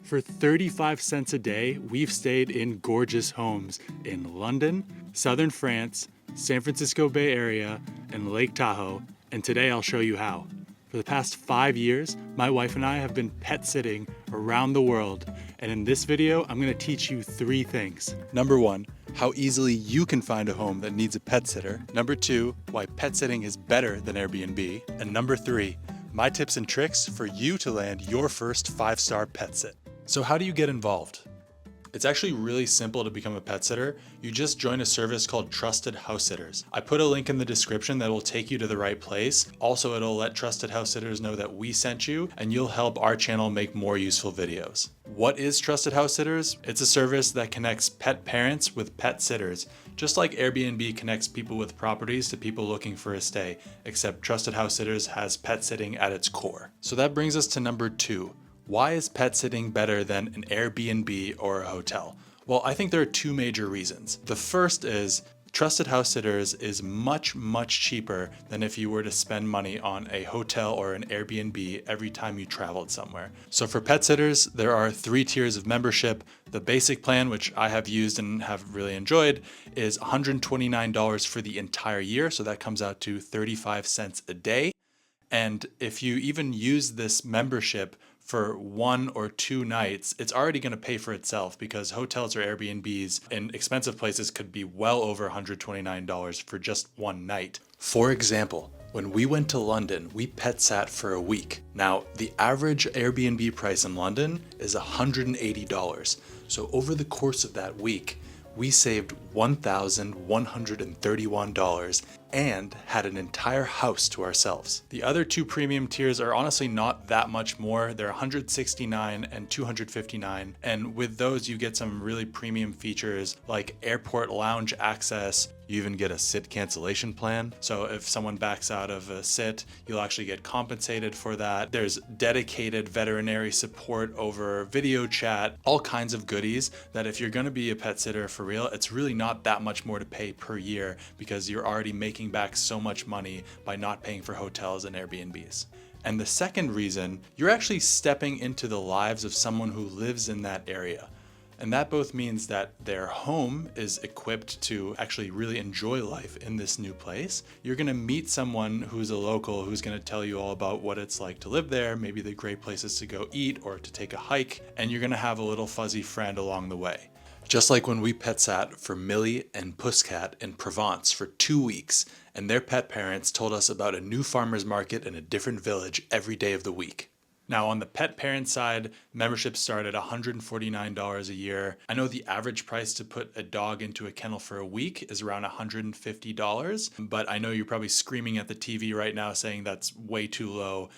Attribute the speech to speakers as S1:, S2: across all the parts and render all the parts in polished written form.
S1: For 35 cents a day, we've stayed in gorgeous homes in London, southern France, San Francisco Bay Area, and Lake Tahoe, and today I'll show you how. For the past 5 years, my wife and I have been pet sitting around the world, and in this video, I'm gonna teach you 3 things. Number 1, how easily you can find a home that needs a pet sitter. Number 2, why pet sitting is better than Airbnb. And number 3, my tips and tricks for you to land your first 5-star pet sit. So how do you get involved? It's actually really simple to become a pet sitter. You just join a service called Trusted House Sitters. I put a link in the description that will take you to the right place. Also, it'll let Trusted House Sitters know that we sent you, and you'll help our channel make more useful videos. What is Trusted House Sitters? It's a service that connects pet parents with pet sitters, just like Airbnb connects people with properties to people looking for a stay, except Trusted House Sitters has pet sitting at its core. So that brings us to number 2. Why is pet sitting better than an Airbnb or a hotel? Well, I think there are 2 major reasons. The first is Trusted House Sitters is much cheaper than if you were to spend money on a hotel or an Airbnb every time you traveled somewhere. So for pet sitters, there are 3 tiers of membership. The basic plan, which I have used and have really enjoyed, is $129 for the entire year. So that comes out to 35 cents a day. And if you even use this membership for 1 or 2 nights, it's already going to pay for itself because hotels or Airbnbs in expensive places could be well over $129 for just 1 night. For example, when we went to London, we pet sat for a week. Now, the average Airbnb price in London is $180. So over the course of that week, we saved $1,131 and had an entire house to ourselves. The other 2 premium tiers are honestly not that much more. They're $169 and $259. And with those, you get some really premium features like airport lounge access. You even get a sit cancellation plan. So if someone backs out of a sit, you'll actually get compensated for that. There's dedicated veterinary support over video chat, all kinds of goodies that if you're gonna be a pet sitter for real, it's really not that much more to pay per year because you're already making back so much money by not paying for hotels and Airbnbs. And the second reason, you're actually stepping into the lives of someone who lives in that area. And that both means that their home is equipped to actually really enjoy life in this new place. You're gonna meet someone who's a local who's gonna tell you all about what it's like to live there, maybe the great places to go eat or to take a hike, and you're gonna have a little fuzzy friend along the way. Just like when we pet sat for Millie and Pusscat in Provence for 2 weeks, and their pet parents told us about a new farmer's market in a different village every day of the week. Now on the pet parent side, memberships start at $149 a year. I know the average price to put a dog into a kennel for a week is around $150, but I know you're probably screaming at the TV right now saying that's way too low,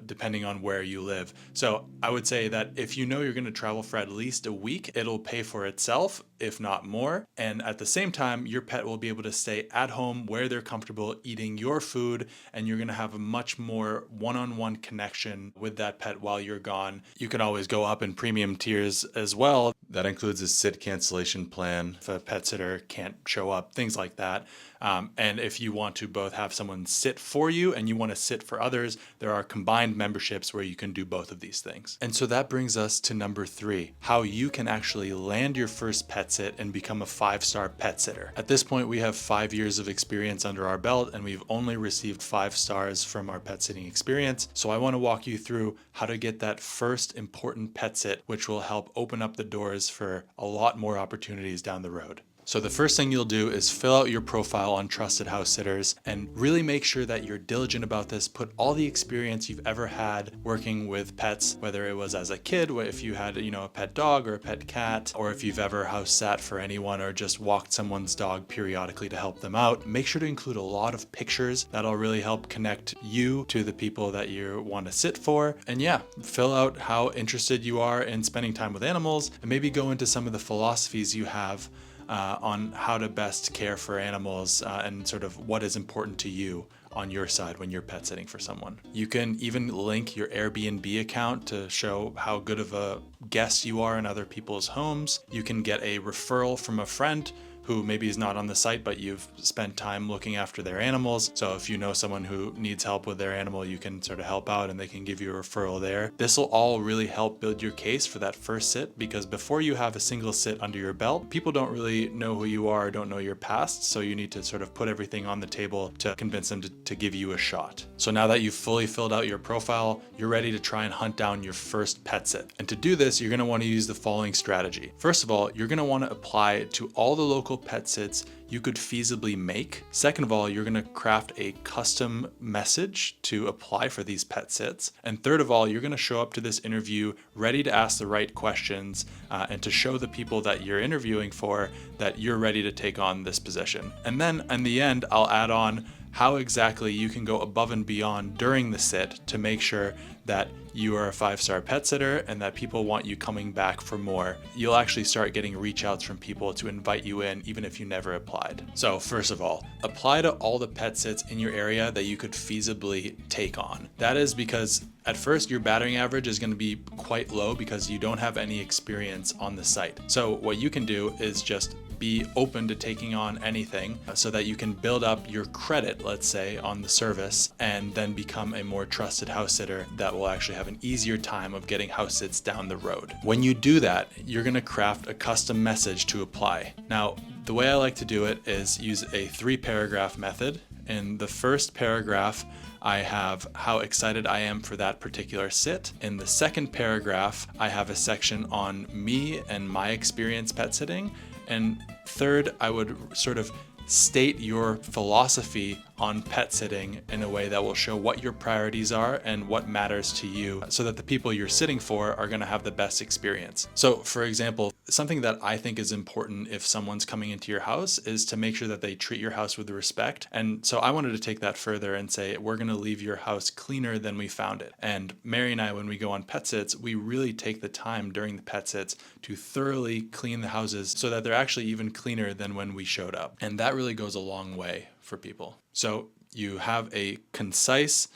S1: depending on where you live. So I would say that if you know you're gonna travel for at least a week, it'll pay for itself, if not more. And at the same time, your pet will be able to stay at home where they're comfortable eating your food, and you're gonna have a much more one-on-one connection with that pet while you're gone. You can always go up in premium tiers as well. That includes a sit cancellation plan if a pet sitter can't show up, things like that. And if you want to both have someone sit for you and you want to sit for others, there are combined memberships where you can do both of these things. And so that brings us to number 3, how you can actually land your first pet sit and become a 5-star pet sitter. At this point, we have 5 years of experience under our belt and we've only received 5 stars from our pet sitting experience. So I want to walk you through how to get that first important pet sit, which will help open up the doors for a lot more opportunities down the road. So the first thing you'll do is fill out your profile on Trusted House Sitters and really make sure that you're diligent about this. Put all the experience you've ever had working with pets, whether it was as a kid, if you had, a pet dog or a pet cat, or if you've ever house sat for anyone or just walked someone's dog periodically to help them out. Make sure to include a lot of pictures. That'll really help connect you to the people that you want to sit for. And yeah, fill out how interested you are in spending time with animals and maybe go into some of the philosophies you have on how to best care for animals and sort of what is important to you on your side when you're pet sitting for someone. You can even link your Airbnb account to show how good of a guest you are in other people's homes. You can get a referral from a friend who maybe is not on the site, but you've spent time looking after their animals. So if you know someone who needs help with their animal, you can sort of help out and they can give you a referral there. This will all really help build your case for that first sit, because before you have a single sit under your belt, people don't really know who you are, don't know your past. So you need to sort of put everything on the table to convince them to give you a shot. So now that you've fully filled out your profile, you're ready to try and hunt down your first pet sit. And to do this, you're going to want to use the following strategy. First of all, you're going to want to apply to all the local pet sits you could feasibly make. Second of all, you're going to craft a custom message to apply for these pet sits. And third of all, you're going to show up to this interview ready to ask the right questions and to show the people that you're interviewing for that you're ready to take on this position. And then in the end, I'll add on how exactly you can go above and beyond during the sit to make sure that you are a 5-star pet sitter and that people want you coming back for more. You'll actually start getting reach outs from people to invite you in, even if you never applied. So first of all, apply to all the pet sits in your area that you could feasibly take on. That is because at first your batting average is going to be quite low because you don't have any experience on the site. So what you can do is just be open to taking on anything so that you can build up your credit, let's say, on the service, and then become a more trusted house sitter that will actually have an easier time of getting house sits down the road. When you do that, you're going to craft a custom message to apply. Now, the way I like to do it is use a 3-paragraph method. In the first paragraph, I have how excited I am for that particular sit. In the second paragraph, I have a section on me and my experience pet sitting. And third, I would sort of state your philosophy on pet sitting in a way that will show what your priorities are and what matters to you so that the people you're sitting for are going to have the best experience. So for example, something that I think is important if someone's coming into your house is to make sure that they treat your house with respect. And so I wanted to take that further and say, we're going to leave your house cleaner than we found it. And Mary and I, when we go on pet sits, we really take the time during the pet sits to thoroughly clean the houses so that they're actually even cleaner than when we showed up. And that really goes a long way for people. So you have a concise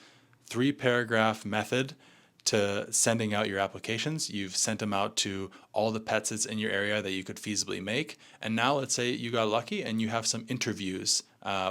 S1: 3-paragraph method to sending out your applications. You've sent them out to all the pet sits in your area that you could feasibly make. And now let's say you got lucky and you have some interviews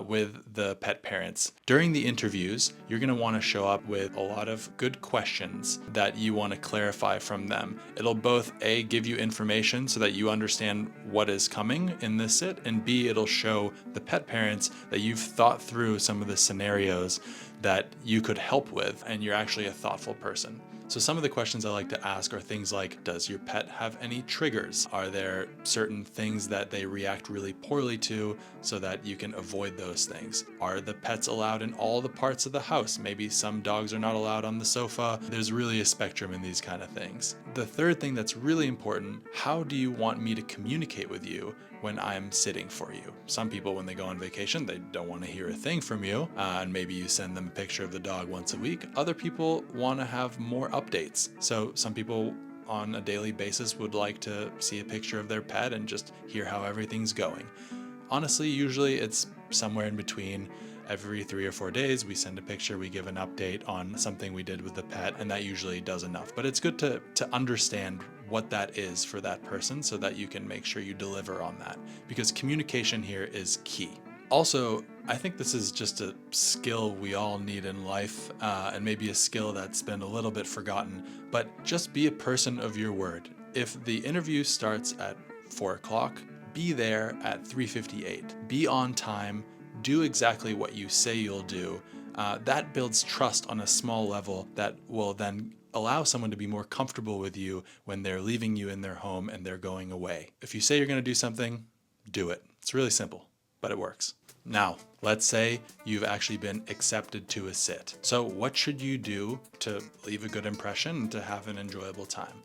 S1: with the pet parents. During the interviews, you're going to want to show up with a lot of good questions that you want to clarify from them. It'll both A, give you information so that you understand what is coming in this sit, and B, it'll show the pet parents that you've thought through some of the scenarios that you could help with and you're actually a thoughtful person. So some of the questions I like to ask are things like, does your pet have any triggers? Are there certain things that they react really poorly to so that you can avoid those things? Are the pets allowed in all the parts of the house? Maybe some dogs are not allowed on the sofa. There's really a spectrum in these kind of things. The third thing that's really important, how do you want me to communicate with you when I'm sitting for you? Some people, when they go on vacation, they don't want to hear a thing from you, and maybe you send them a picture of the dog once a week. Other people want to have more updates. So some people on a daily basis would like to see a picture of their pet and just hear how everything's going. Honestly, usually it's somewhere in between. Every 3 or 4 days, we send a picture, we give an update on something we did with the pet, and that usually does enough. But it's good to understand what that is for that person so that you can make sure you deliver on that, because communication here is key. Also, I think this is just a skill we all need in life, and maybe a skill that's been a little bit forgotten, but just be a person of your word. If the interview starts at 4 o'clock, be there at 3:58. Be on time. Do exactly what you say you'll do. That builds trust on a small level that will then allow someone to be more comfortable with you when they're leaving you in their home and they're going away. If you say you're going to do something, do it. It's really simple, but it works. Now, let's say you've actually been accepted to a sit. So what should you do to leave a good impression and to have an enjoyable time?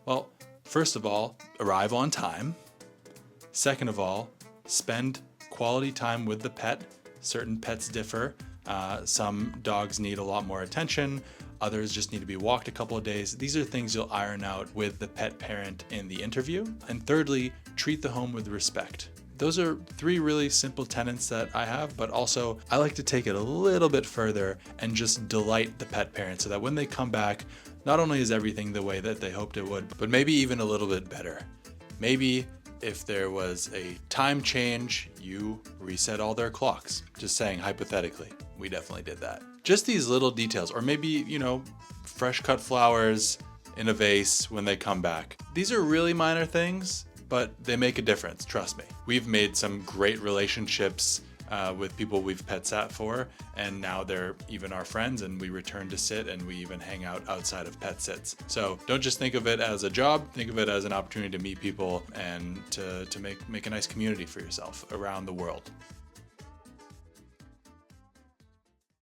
S1: Well, first of all, arrive on time. Second of all, spend quality time with the pet. Certain pets differ. Some dogs need a lot more attention. Others just need to be walked a couple of days. These are things you'll iron out with the pet parent in the interview. And thirdly, treat the home with respect. Those are 3 really simple tenets that I have, but also I like to take it a little bit further and just delight the pet parent so that when they come back, not only is everything the way that they hoped it would, but maybe even a little bit better. Maybe if there was a time change, you reset all their clocks. Just saying, hypothetically, we definitely did that. Just these little details, or maybe, you know, fresh cut flowers in a vase when they come back. These are really minor things, but they make a difference, trust me. We've made some great relationships with people we've pet sat for, and now they're even our friends, and we return to sit, and we even hang out outside of pet sits. So don't just think of it as a job, think of it as an opportunity to meet people and to make a nice community for yourself around the world.